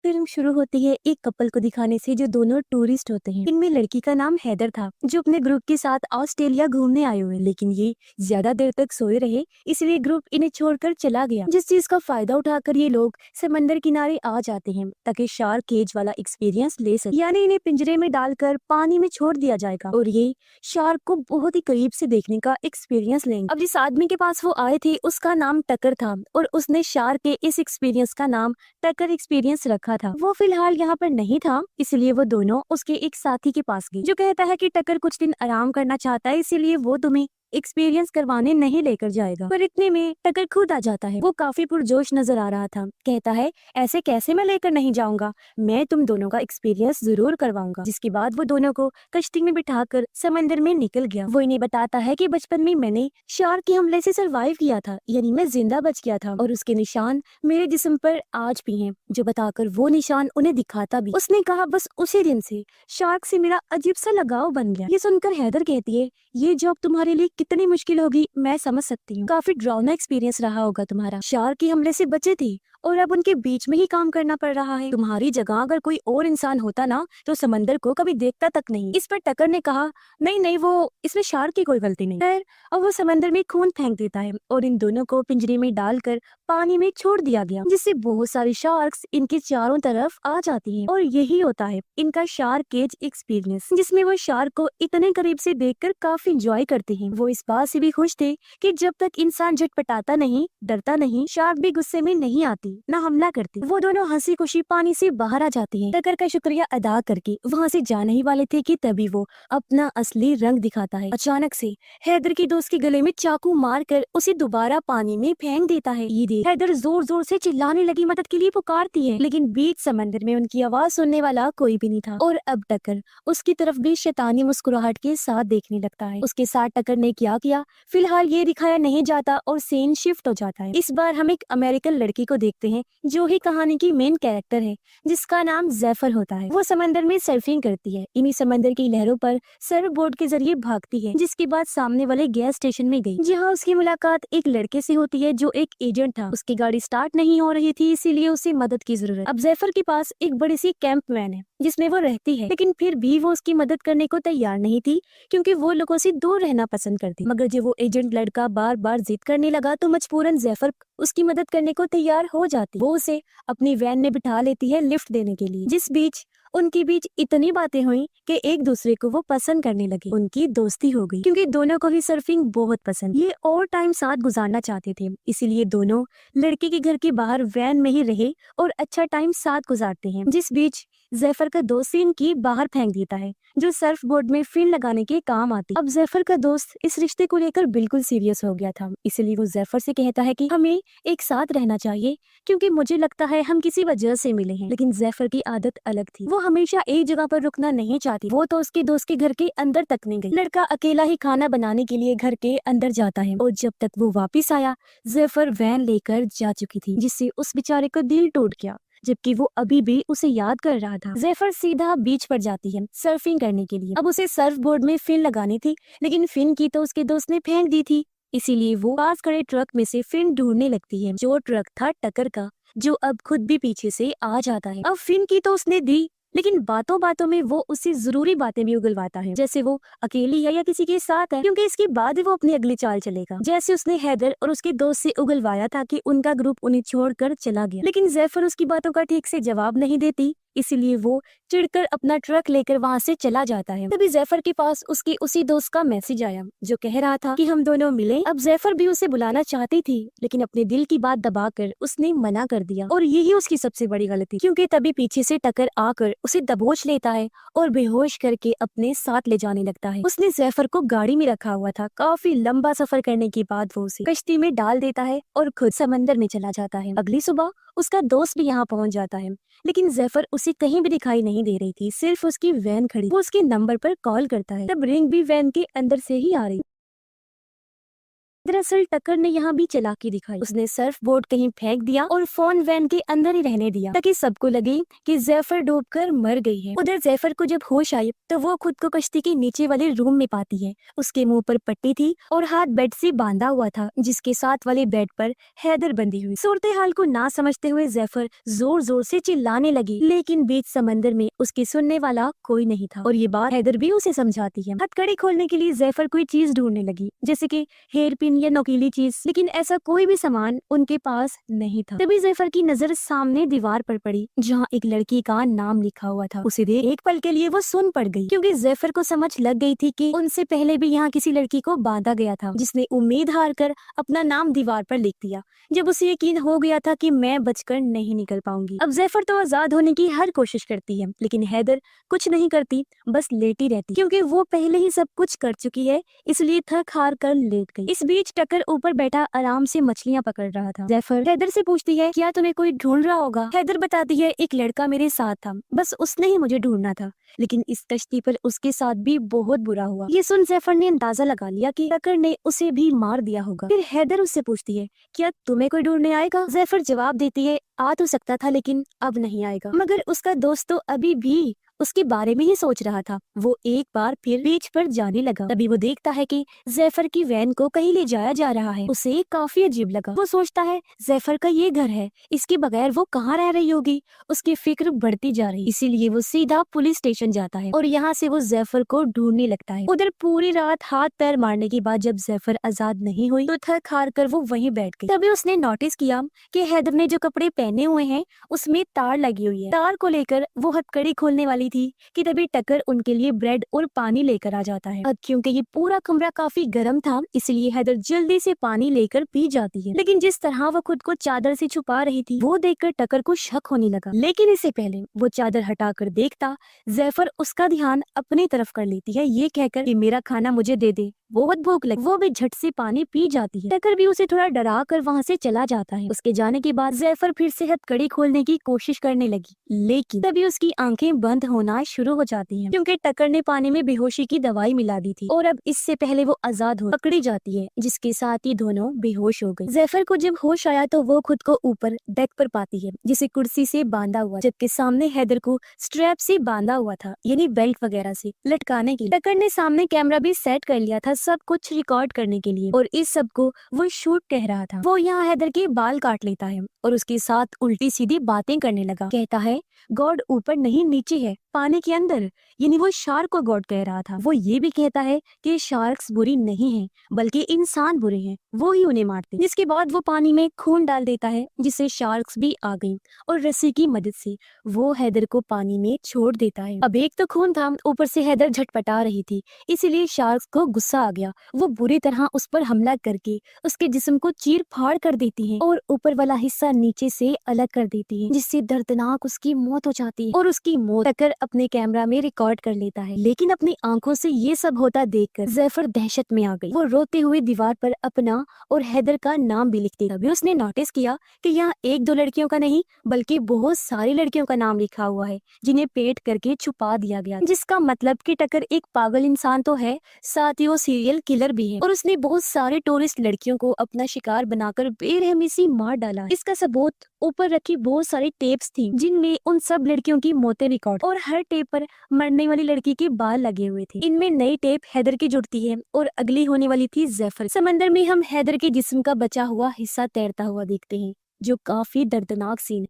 Film शुरू होती है एक कपल को दिखाने से जो दोनों टूरिस्ट होते हैं। इनमें लड़की का नाम हैदर था जो अपने ग्रुप के साथ ऑस्ट्रेलिया घूमने आए हुए, लेकिन ये ज्यादा देर तक सोए रहे, इसलिए ग्रुप इन्हें छोड़कर चला गया। जिस चीज का फायदा उठाकर ये लोग समंदर किनारे आ जाते हैं ताकि शार्क केज वाला एक्सपीरियंस ले सके, यानी इन्हें पिंजरे में डालकर पानी में छोड़ दिया जाएगा और ये शार्क को बहुत ही करीब से देखने का एक्सपीरियंस लेंगे। अब जिस आदमी के पास वो आए थे उसका नाम टकर था और उसने शार्क के इस एक्सपीरियंस का नाम टकर एक्सपीरियंस रखा था। वो फिलहाल यहाँ पर नहीं था, इसलिए वो दोनों उसके एक साथी के पास गए जो कहता है कि टकर कुछ दिन आराम करना चाहता है, इसीलिए वो तुम्हें एक्सपीरियंस करवाने नहीं लेकर जाएगा। पर इतने में टकर खुद आ जाता है। वो काफी पुरजोश नजर आ रहा था। कहता है ऐसे कैसे मैं लेकर नहीं जाऊंगा, मैं तुम दोनों का एक्सपीरियंस जरूर करवाऊंगा। जिसके बाद वो दोनों को कश्ती में बिठाकर समंदर में निकल गया। वो इन्हें बताता है कि बचपन में मैंने शार्क के हमले से सरवाइव किया था, यानी मैं जिंदा बच गया था और उसके निशान मेरे जिस्म पर आज भी हैं, जो बताकर वो निशान उन्हें दिखाता भी। उसने कहा बस उसी दिन से शार्क से मेरा अजीब सा लगाव बन गया। ये सुनकर हैदर कहती है ये जॉब तुम्हारे लिए कितनी मुश्किल होगी मैं समझ सकती हूँ। काफी ड्राउना एक्सपीरियंस रहा होगा तुम्हारा। शार्क के हमले से बचे थे और अब उनके बीच में ही काम करना पड़ रहा है। तुम्हारी जगह अगर कोई और इंसान होता ना तो समंदर को कभी देखता तक नहीं। इस पर टकर ने कहा नहीं नहीं, वो इसमें शार्क की कोई गलती नहीं है। और वो समंदर में खून फेंक देता है और इन दोनों को पिंजरे में डालकर पानी में छोड़ दिया गया, जिससे बहुत सारी शार्क्स इनके चारों तरफ आ जाती हैं। और यही होता है इनका शार्क केज एक्सपीरियंस, जिसमें वो शार्क को इतने करीब से देखकर काफी इंजॉय करते हैं। वो इस बात से भी खुश थे कि जब तक इंसान झटपटाता नहीं, डरता नहीं, शार्क भी गुस्से में नहीं आती, ना हमला करती। वो दोनों हंसी खुशी पानी से बाहर आ जाते हैं। टकर का शुक्रिया अदा करके वहाँ से जाने ही वाले थे कि तभी वो अपना असली रंग दिखाता है। अचानक से हैदर की दोस्त के गले में चाकू मारकर उसे दोबारा पानी में फेंक देता है। ये देख हैदर जोर जोर से चिल्लाने लगी, मदद के लिए पुकारती है, लेकिन बीच समंदर में उनकी आवाज सुनने वाला कोई भी नहीं था। और अब टकर उसकी तरफ भी शैतानी मुस्कुराहट के साथ देखने लगता है। उसके साथ टकर ने क्या किया फिलहाल ये दिखाया नहीं जाता और सीन शिफ्ट हो जाता है। इस बार हम एक अमेरिकन लड़की को देखते हैं जो ही कहानी की मेन कैरेक्टर है, जिसका नाम जैफर होता है। वो समंदर में सर्फिंग करती है, इन्हीं समंदर की लहरों पर सर्फ बोर्ड के जरिए भागती है, जिसके बाद सामने वाले गैस स्टेशन में गई, जहाँ उसकी मुलाकात एक लड़के से होती है जो एक एजेंट था। उसकी गाड़ी स्टार्ट नहीं हो रही थी, इसीलिए उसे मदद की जरूरत। अब जैफर के पास एक बड़ी सी कैंप वैन है जिसमें वो रहती है, लेकिन फिर भी वो उसकी मदद करने को तैयार नहीं थी क्योंकि वो लोगों से दूर रहना पसंद करती। मगर जब वो एजेंट लड़का बार बार जिद करने लगा तो मजबूरन जैफर उसकी मदद करने को तैयार हो जाती। वो उसे अपनी वैन में बिठा लेती है लिफ्ट देने के लिए, जिस बीच उनके बीच इतनी बातें हुई कि एक दूसरे को वो पसंद करने लगे। उनकी दोस्ती हो गई क्योंकि दोनों को ही सर्फिंग बहुत पसंद। ये और टाइम साथ गुजारना चाहते थे, इसीलिए दोनों लड़के के घर के बाहर वैन में ही रहे और अच्छा टाइम साथ गुजारते हैं। जिस बीच जैफर का दोस्त इनकी बाहर फेंक देता है जो सर्फ बोर्ड में फिन लगाने के काम आती। अब जैफर का दोस्त इस रिश्ते को लेकर बिल्कुल सीरियस हो गया था, इसलिए वो जैफर से कहता है कि हमें एक साथ रहना चाहिए क्योंकि मुझे लगता है हम किसी वजह से मिले हैं। लेकिन जैफर की आदत अलग थी, वो हमेशा एक जगह पर रुकना नहीं चाहती। वो तो उसके दोस्त के घर के अंदर तक नहीं गई। लड़का अकेला ही खाना बनाने के लिए घर के अंदर जाता है और जब तक वो वापिस आया जैफर वैन लेकर जा चुकी थी, जिससे उस बेचारे का दिल टूट गया, जबकि वो अभी भी उसे याद कर रहा था। जैफर सीधा बीच पर जाती है सर्फिंग करने के लिए। अब उसे सर्फ बोर्ड में फिन लगानी थी, लेकिन फिन की तो उसके दोस्त ने फेंक दी थी, इसीलिए वो पास खड़े ट्रक में से फिन ढूंढने लगती है, जो ट्रक था टकर का, जो अब खुद भी पीछे से आ जाता है। अब फिन की तो उसने दी, लेकिन बातों बातों में वो उससे जरूरी बातें भी उगलवाता है, जैसे वो अकेली है या किसी के साथ है, क्योंकि इसके बाद ही वो अपनी अगली चाल चलेगा, जैसे उसने हैदर और उसके दोस्त से उगलवाया था कि उनका ग्रुप उन्हें छोड़कर चला गया। लेकिन जैफर उसकी बातों का ठीक से जवाब नहीं देती, इसीलिए वो चिढ़कर अपना ट्रक लेकर वहाँ से चला जाता है। तभी जैफर के पास उसके उसी दोस्त का मैसेज आया जो कह रहा था कि हम दोनों मिले। अब जैफर भी उसे बुलाना चाहती थी, लेकिन अपने दिल की बात दबाकर उसने मना कर दिया और यही उसकी सबसे बड़ी गलती, क्योंकि तभी पीछे से टकर आकर उसे दबोच लेता है और बेहोश करके अपने साथ ले जाने लगता है। उसने जैफर को गाड़ी में रखा हुआ था। काफी लंबा सफर करने के बाद वो उसे कश्ती में डाल देता है और खुद समंदर में चला जाता है। अगली सुबह उसका दोस्त भी यहाँ पहुँच जाता है, लेकिन जैफर उसे कहीं भी दिखाई नहीं दे रही थी, सिर्फ उसकी वैन खड़ी। वो उसके नंबर पर कॉल करता है, तब रिंग भी वैन के अंदर से ही आ रही। दरअसल टक्कर ने यहाँ भी चालाकी दिखाई। उसने सर्फ बोर्ड कहीं फेंक दिया और फोन वैन के अंदर ही रहने दिया ताकि सबको लगे कि जैफर डूबकर मर गई है। उधर जैफर को जब होश आई तो वो खुद को कश्ती के नीचे वाले रूम में पाती है। उसके मुंह पर पट्टी थी और हाथ बेड से बांधा हुआ था, जिसके साथ वाले बेड पर हैदर बंधी हुई। सूरत हाल को ना समझते हुए जैफर जोर जोर से चिल्लाने लगी, लेकिन बीच समंदर में उसकी सुनने वाला कोई नहीं था और ये बात हैदर भी उसे समझाती है। हथकड़ी खोलने के लिए जैफर कोई चीज ढूंढने लगी, जैसे कि हेयर पिन या नोकीली चीज, लेकिन ऐसा कोई भी सामान उनके पास नहीं था। तभी जैफर की नजर सामने दीवार पर पड़ी जहाँ एक लड़की का नाम लिखा हुआ था। उसे देख एक पल के लिए वो सुन पड़ गई, क्योंकि जैफर को समझ लग गई थी कि उनसे पहले भी यहाँ किसी लड़की को बांधा गया था, जिसने उम्मीद हार कर अपना नाम दीवार पर लिख दिया। जब उसे यकीन हो गया था कि मैं बचकर नहीं निकल पाऊंगी। अब जैफर तो आजाद होने की हर कोशिश करती है, लेकिन हैदर कुछ नहीं करती, बस लेटी रहती, क्योंकि वो पहले ही सब कुछ कर चुकी है, इसलिए थक हार कर लेट गई। इस बीच टक्कर ऊपर बैठा आराम से मछलियां पकड़ रहा था। जैफर हैदर से पूछती है, क्या तुम्हें कोई ढूंढ रहा होगा? हैदर बताती है, एक लड़का मेरे साथ था, बस उसने ही मुझे ढूंढना था, लेकिन इस कश्ती पर उसके साथ भी बहुत बुरा हुआ। ये सुन जैफर ने अंदाजा लगा लिया कि टक्कर ने उसे भी मार दिया होगा। फिर हैदर उससे पूछती है, क्या तुम्हें कोई ढूंढने आएगा? जैफर जवाब देती है, आ तो सकता था, लेकिन अब नहीं आएगा। मगर उसका दोस्त तो अभी भी उसके बारे में ही सोच रहा था। वो एक बार फिर बीच पर जाने लगा। तभी वो देखता है कि जैफर की वैन को कहीं ले जाया जा रहा है। उसे काफी अजीब लगा। वो सोचता है, जैफर का ये घर है, इसके बगैर वो कहाँ रह रही होगी। उसकी फिक्र बढ़ती जा रही, इसीलिए वो सीधा पुलिस स्टेशन जाता है और यहाँ से वो जैफर को ढूंढने लगता है। उधर पूरी रात हाथ पैर मारने के बाद जब जैफर आजाद नहीं हुई तो थक हार कर वो वहीं बैठ गई। तभी उसने नोटिस किया कि हैदर ने जो कपड़े पहने हुए हैं उसमें तार लगी हुई है। तार को लेकर वो हथकड़ी खोलने वाली थी कि तभी टक्कर उनके लिए ब्रेड और पानी लेकर आ जाता है। अब क्योंकि ये पूरा कमरा काफी गर्म था, इसलिए हैदर जल्दी से पानी लेकर पी जाती है, लेकिन जिस तरह वो खुद को चादर से छुपा रही थी वो देखकर टक्कर को शक होने लगा। लेकिन इससे पहले वो चादर हटाकर देखता, जैफर उसका ध्यान अपनी तरफ कर लेती है, ये कहकर कि मेरा खाना मुझे दे दे, बहुत भूख लगी। वो भी झट से पानी पी जाती है। टक्कर भी उसे थोड़ा डरा कर वहाँ से चला जाता है। उसके जाने के बाद जैफर फिर से हथकड़ी खोलने की कोशिश करने लगी, लेकिन तभी उसकी आंखें बंद होना शुरू हो जाती हैं, क्योंकि टक्कर ने पानी में बेहोशी की दवाई मिला दी थी और अब इससे पहले वो आजाद हो पकड़ी जाती है, जिसके साथ ही दोनों बेहोश हो गए। जैफर को जब होश आया तो वो खुद को ऊपर डेक पर पाती है, जिसे कुर्सी से बांधा हुआ, जबकि सामने हैदर को स्ट्रैप से बांधा हुआ था, यानी बेल्ट वगैरह से लटकाने के लिए। टक्कर ने सामने कैमरा भी सेट कर लिया था सब कुछ रिकॉर्ड करने के लिए, और इस सब को वो शूट कह रहा था। वो यहाँ हैदर के बाल काट लेता है और उसके साथ उल्टी सीधी बातें करने लगा। कहता है, गॉड ऊपर नहीं नीचे है, पानी के अंदर, यानी वो शार्क को गॉड कह रहा था। वो ये भी कहता है कि शार्क्स बुरी नहीं हैं, बल्कि इंसान बुरे हैं, वो ही उन्हें मारते। जिसके बाद वो पानी में खून डाल देता है, जिससे शार्क्स भी आ गई और रस्सी की मदद से वो हैदर को पानी में छोड़ देता है। अब एक तो खून था, ऊपर से हैदर झटपटा रही थी, इसीलिए शार्क्स को गुस्सा आ गया। वो बुरी तरह उस पर हमला करके उसके जिस्म को चीर फाड़ कर देती है और ऊपर वाला हिस्सा नीचे से अलग कर देती है, जिससे दर्दनाक उसकी मौत हो जाती है। और उसकी मौत टक्कर अपने कैमरा में रिकॉर्ड कर लेता है, लेकिन अपनी आंखों से ये सब होता देखकर जैफर दहशत में आ गई। वो रोते हुए दीवार पर अपना और हैदर का नाम भी लिखती। तभी उसने नोटिस किया कि यहाँ एक दो लड़कियों का नहीं बल्कि बहुत सारी लड़कियों का नाम लिखा हुआ है, जिन्हें पेट करके छुपा दिया गया, जिसका मतलब कि टक्कर एक पागल इंसान तो है, साथ ही वो सीरियल किलर भी है, और उसने बहुत सारे टूरिस्ट लड़कियों को अपना शिकार बनाकर बेरहमी से मार डाला। इसका सबूत ऊपर रखी बहुत सारी टेप्स थी, जिनमें उन सब लड़कियों की मौतें रिकॉर्ड, और हर टेप पर मरने वाली लड़की के बाल लगे हुए थे। इनमें नई टेप हैदर की जुड़ती है और अगली होने वाली थी जैफर। समंदर में हम हैदर के जिस्म का बचा हुआ हिस्सा तैरता हुआ देखते हैं, जो काफी दर्दनाक सीन।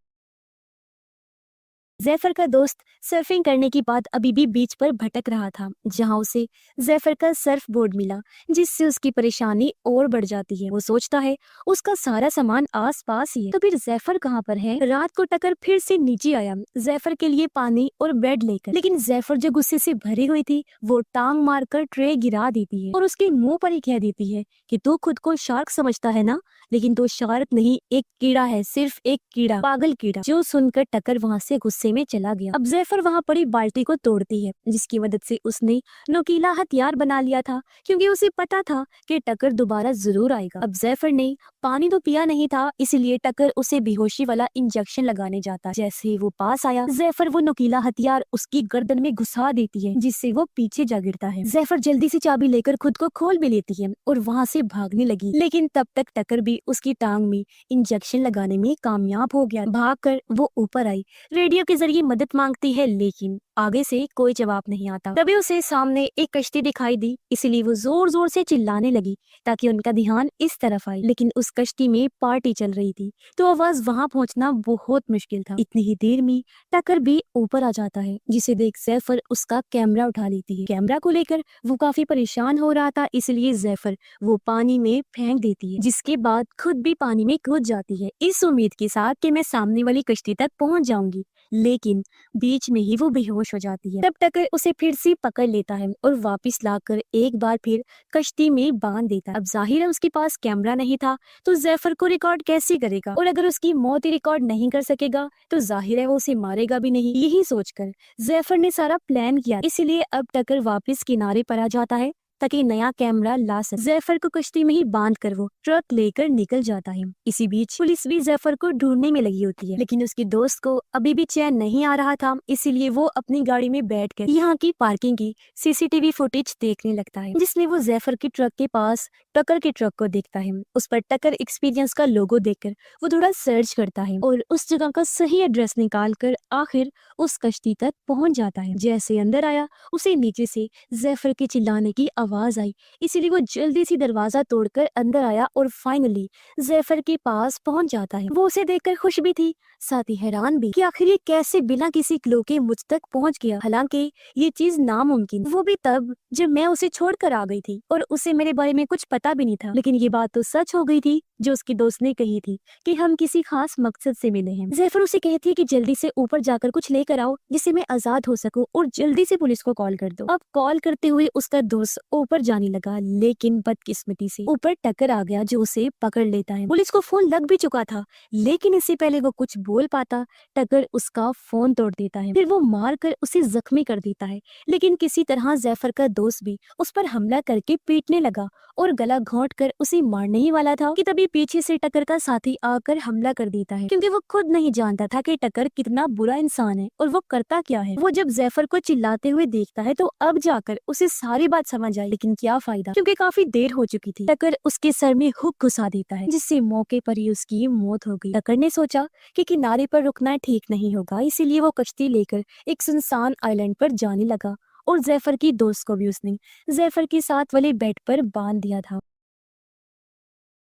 जैफर का दोस्त सर्फिंग करने के बाद अभी भी बीच पर भटक रहा था, जहां उसे जैफर का सर्फ बोर्ड मिला, जिससे उसकी परेशानी और बढ़ जाती है। वो सोचता है उसका सारा सामान आस पास ही है, तो फिर जैफर कहाँ पर है। रात को टक्कर फिर से नीचे आया जैफर के लिए पानी और ब्रेड लेकर, लेकिन जैफर जो गुस्से से भरी हुई थी वो टांग मारकर ट्रे गिरा देती है और उसके मुंह पर ही कह देती है कि तू खुद को शार्क समझता है ना, लेकिन तो शार्क नहीं, एक कीड़ा है, सिर्फ एक कीड़ा, पागल कीड़ा। जो सुनकर टक्कर वहाँ से गुस्से में चला गया। अब जैफर वहाँ पड़ी बाल्टी को तोड़ती है, जिसकी मदद से उसने नोकीला हथियार बना लिया था, क्योंकि उसे पता था कि टकर दोबारा जरूर आएगा। अब जैफर ने पानी तो पिया नहीं था, इसलिए टकर उसे बेहोशी वाला इंजेक्शन लगाने जाता है। जैसे ही वो पास आया, जैफर वो नोकीला हथियार उसकी गर्दन में घुसा देती है, जिससे वो पीछे जा गिरता है। जैफर जल्दी से चाबी लेकर खुद को खोल भी लेती है और वहाँ से भागने लगी, लेकिन तब तक टकर भी उसकी टांग में इंजेक्शन लगाने में कामयाब हो गया। भागकर वो ऊपर आई, रेडियो के जरिए मदद मांगती है, लेकिन आगे से कोई जवाब नहीं आता। तभी उसे सामने एक कश्ती दिखाई दी, इसलिए वो जोर जोर से चिल्लाने लगी ताकि उनका ध्यान इस तरफ आए, लेकिन उस कश्ती में पार्टी चल रही थी, तो आवाज वहाँ पहुँचना बहुत मुश्किल था। इतनी ही देर में टकर भी ऊपर आ जाता है, जिसे देख जैफर उसका कैमरा उठा लेती है। कैमरा को लेकर वो काफी परेशान हो रहा था, इसलिए जैफर वो पानी में फेंक देती है, जिसके बाद खुद भी पानी में कूद जाती है, इस उम्मीद के साथ कि मैं सामने वाली कश्ती तक पहुंच जाऊंगी। लेकिन बीच में ही वो बेहोश हो जाती है। तब टकर उसे फिर से पकड़ लेता है और वापस लाकर एक बार फिर कश्ती में बांध देता है। अब जाहिर है उसके पास कैमरा नहीं था, तो जैफर को रिकॉर्ड कैसे करेगा, और अगर उसकी मौत ही रिकॉर्ड नहीं कर सकेगा तो जाहिर है वो उसे मारेगा भी नहीं। यही सोचकर जैफर ने सारा प्लान किया, इसलिए अब टकर वापस किनारे पर आ जाता है ताकि नया कैमरा ला सके। जैफर को कश्ती में ही बांध कर वो ट्रक लेकर निकल जाता है। इसी बीच पुलिस भी जैफर को ढूंढने में लगी होती है, लेकिन उसकी दोस्त को अभी भी चैन नहीं आ रहा था, इसीलिए वो अपनी गाड़ी में बैठकर यहाँ की पार्किंग की सीसीटीवी फुटेज देखने लगता है, जिसमें वो जैफर की ट्रक के पास टकर के ट्रक को देखता है। उस पर टकर एक्सपीरियंस का लोगो देखकर वो थोड़ा सर्च करता है और उस जगह का सही एड्रेस निकाल कर आखिर उस कश्ती तक पहुंच जाता है। जैसे अंदर आया, उसे नीचे से जैफर के चिल्लाने की आवाज आई, इसीलिए वो जल्दी से दरवाजा तोड़कर अंदर आया और फाइनली जैफर के पास पहुंच जाता है। वो उसे देखकर खुश भी थी, साथ ही हैरान भी कि आखिर ये कैसे बिना किसी क्लू के मुझ तक पहुंच गया। हालांकि ये चीज नामुमकिन, वो भी तब जब मैं उसे छोड़कर आ गई थी और उसे मेरे बारे में कुछ पता भी नहीं था। लेकिन ये बात तो सच हो गई थी जो उसकी दोस्त ने कही थी कि हम किसी खास मकसद से मिले हैं। जैफर उसे कहती है कि जल्दी से ऊपर जाकर कुछ लेकर आओ जिससे मैं आजाद हो सकूं, और जल्दी से पुलिस को कॉल कर दो। अब कॉल करते हुए उसका दोस्त ऊपर जाने लगा, लेकिन बदकिस्मती से ऊपर टकर आ गया जो उसे पकड़ लेता है। पुलिस को फोन लग भी चुका था, लेकिन इससे पहले वो कुछ बोल पाता टकर उसका फोन तोड़ देता है, फिर वो मार कर उसे जख्मी कर देता है। लेकिन किसी तरह जैफर का दोस्त भी उस पर हमला करके पीटने लगा और गला घोंट कर उसे मारने ही वाला था कि तभी पीछे से टकर का साथी आकर हमला कर देता है, क्योंकि वो खुद नहीं जानता था कि टकर कितना बुरा इंसान है और वो करता क्या है। वो जब जैफर को चिल्लाते हुए देखता है तो अब जाकर उसे सारी बात समझ आई, लेकिन क्या फायदा, क्योंकि काफी देर हो चुकी थी। टकर उसके सर में हुक घुसा देता है, जिससे मौके पर ही उसकी मौत हो गई। टकर ने सोचा कि किनारे पर रुकना ठीक नहीं होगा, इसीलिए वो कश्ती लेकर एक सुनसान आइलैंड पर जाने लगा और जैफर की दोस्त को भी उसने जैफर के साथ वाले बेड पर बांध दिया था।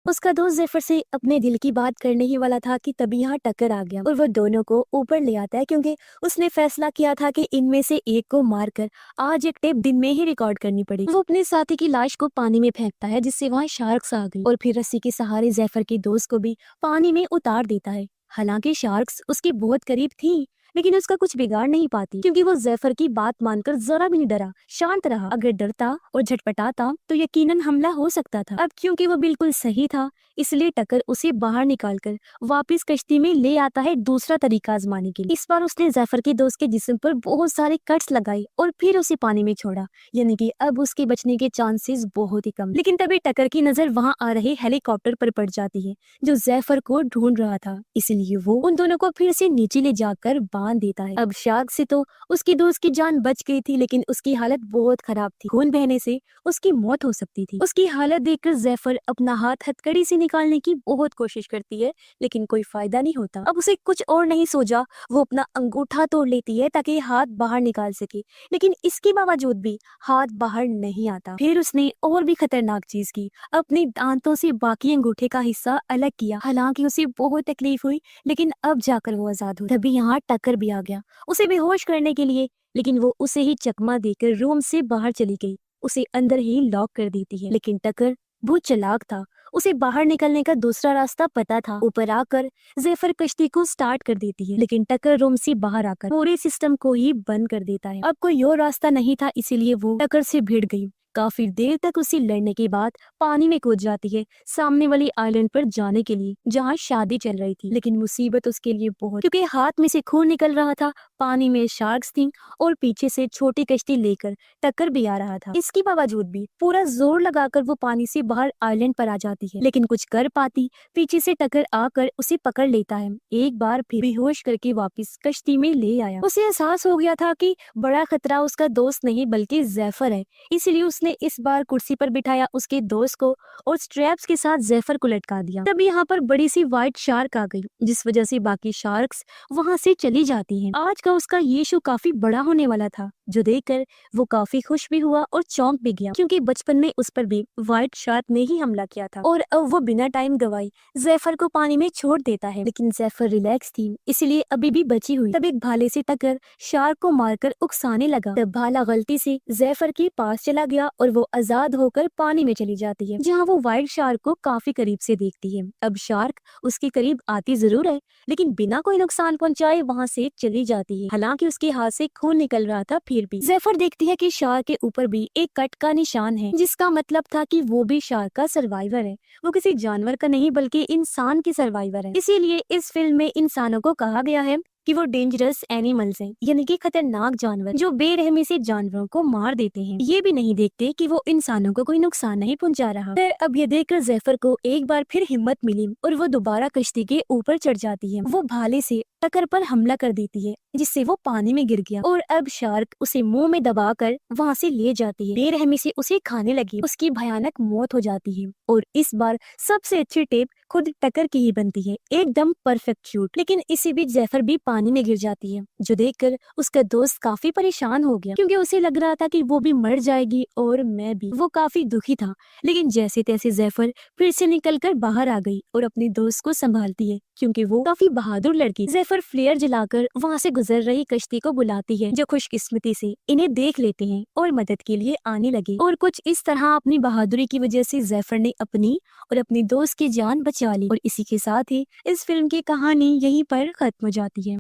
उसका दोस्त जैफर से अपने दिल की बात करने ही वाला था कि तभी यहाँ टक्कर आ गया और वो दोनों को ऊपर ले आता है, क्योंकि उसने फैसला किया था कि इनमें से एक को मारकर आज एक टेप दिन में ही रिकॉर्ड करनी पड़ेगी। वो अपने साथी की लाश को पानी में फेंकता है, जिससे वहाँ शार्क्स आ गई और फिर रस्सी के सहारे जैफर के दोस्त को भी पानी में उतार देता है। हालांकि शार्क्स उसके बहुत करीब थी, लेकिन उसका कुछ बिगाड़ नहीं पाती, क्योंकि वो जैफर की बात मानकर जरा भी नहीं डरा, शांत रहा। अगर डरता और झटपटाता तो यकीनन हमला हो सकता था। अब क्योंकि वो बिल्कुल सही था, इसलिए टकर उसे बाहर निकालकर वापस कश्ती में ले आता है दूसरा तरीका आजमाने के लिए। इस बार उसने जैफर के दोस्त के जिस्म पर बहुत सारे कट्स लगाए और फिर उसे पानी में छोड़ा, यानी कि अब उसके बचने के चांसेस बहुत ही कम। लेकिन तभी टकर की नजर वहाँ आ रहे हेलीकॉप्टर पर पड़ जाती है जो जैफर को ढूंढ रहा था, इसलिए वो उन दोनों को फिर से नीचे ले जाकर बांध देता है। अब शार्क से तो उसकी दोस्त की जान बच गई थी, लेकिन उसकी हालत बहुत खराब थी, खून बहने से उसकी मौत हो सकती थी। उसकी हालत देखकर जैफर अपना हाथ हथकड़ी से निकालने की बहुत कोशिश करती है, लेकिन कोई फायदा नहीं होता। अब उसे कुछ और नहीं सूझा, वो अपना अंगूठा तोड़ लेती है ताकि हाथ बाहर निकाल सके, लेकिन इसके बावजूद भी हाथ बाहर नहीं आता। फिर उसने और भी खतरनाक चीज की, अपने दांतों से बाकी अंगूठे का हिस्सा अलग किया। हालांकि उसे बहुत तकलीफ हुई, लेकिन अब जाकर वो आजाद हुई। तभी यहाँ टक्कर भी आ गया उसे बेहोश करने के लिए, लेकिन वो उसे ही चकमा देकर रूम से बाहर चली गई, उसे अंदर ही लॉक कर देती है। लेकिन टक्कर बहुत चालाक था, उसे बाहर निकलने का दूसरा रास्ता पता था। ऊपर आकर जैफर कश्ती को स्टार्ट कर देती है, लेकिन टक्कर रूम से बाहर आकर पूरे सिस्टम को ही बंद कर देता है। अब कोई और रास्ता नहीं था, इसीलिए वो टक्कर से भिड़ गई। काफी देर तक उसे लड़ने के बाद पानी में कूद जाती है सामने वाली आइलैंड पर जाने के लिए जहाँ शादी चल रही थी। लेकिन मुसीबत उसके लिए बहुत, क्योंकि हाथ में से खून निकल रहा था, पानी में शार्क्स थी और पीछे से छोटी कश्ती लेकर टक्कर भी आ रहा था। इसके बावजूद भी पूरा जोर लगाकर वो पानी से बाहर आइलैंड पर आ जाती है, लेकिन कुछ कर पाती पीछे से टक्कर आकर उसे पकड़ लेता है। एक बार फिर बेहोश करके वापस कश्ती में ले आया। उसे एहसास हो गया था कि बड़ा खतरा उसका दोस्त नहीं बल्कि जैफर है, इसलिए उसने इस बार कुर्सी पर बिठाया उसके दोस्त को और स्ट्रैप्स के साथ जैफर को लटका दिया। तब यहाँ पर बड़ी सी व्हाइट शार्क आ गई, जिस वजह से बाकी शार्क्स वहाँ से चली जाती हैं। आज का उसका ये शो काफी बड़ा होने वाला था, जो देखकर वो काफी खुश भी हुआ और चौंक भी गया, क्योंकि बचपन में उस पर भी व्हाइट शार्क ने ही हमला किया था। और अब वो बिना टाइम गवाए जैफर को पानी में छोड़ देता है, लेकिन जैफर रिलैक्स थी इसलिए अभी भी बची हुई। तब एक भाले से टक्कर शार्क को मारकर उकसाने लगा। तब भाला गलती से जैफर के पास चला गया और वो आजाद होकर पानी में चली जाती है, जहाँ वो व्हाइट शार्क को काफी करीब से देखती है। अब शार्क उसके करीब आती जरूर है, लेकिन बिना कोई नुकसान पहुंचाए वहाँ से चली जाती है। हालांकि उसके हाथ से खून निकल रहा था, फिर भी जैफर देखती है कि शार्क के ऊपर भी एक कट का निशान है, जिसका मतलब था कि वो भी शार्क का सर्वाइवर है। वो किसी जानवर का नहीं बल्कि इंसान की सर्वाइवर है। इसीलिए इस फिल्म में इंसानों को कहा गया है कि वो डेंजरस एनिमल्स हैं, यानी कि खतरनाक जानवर जो बेरहमी से जानवरों को मार देते हैं। ये भी नहीं देखते कि वो इंसानों को कोई नुकसान नहीं पहुंचा रहा। फिर अब ये देखकर जैफर को एक बार फिर हिम्मत मिली और वो दोबारा कश्ती के ऊपर चढ़ जाती है। वो भाले से टक्कर पर हमला कर देती है, जिससे वो पानी में गिर गया और अब शार्क उसे मुंह में दबाकर वहाँ से ले जाती है। बेरहमी से उसे खाने लगी। उसकी भयानक मौत हो जाती है और इस बार सबसे अच्छी टेप खुद टक्कर की ही बनती है, एकदम परफेक्ट शूट। लेकिन इसी बीच जैफर भी पानी में गिर जाती है, जो देखकर उसका दोस्त काफी परेशान हो गया, क्योंकि उसे लग रहा था कि वो भी मर जाएगी और मैं भी। वो काफी दुखी था, लेकिन जैसे तैसे जैफर फिर से निकलकर बाहर आ गई और अपने दोस्त को संभालती है, क्योंकि वो काफी बहादुर लड़की। जैफर फ्लेयर जलाकर वहाँ से गुजर रही कश्ती को बुलाती है, जो खुशकिस्मती से इन्हें देख लेते हैं और मदद के लिए आने लगे। और कुछ इस तरह अपनी बहादुरी की वजह से जैफर ने अपनी और अपनी दोस्त की जान बचा ली। और इसी के साथ ही इस फिल्म की कहानी यहीं पर खत्म हो जाती है।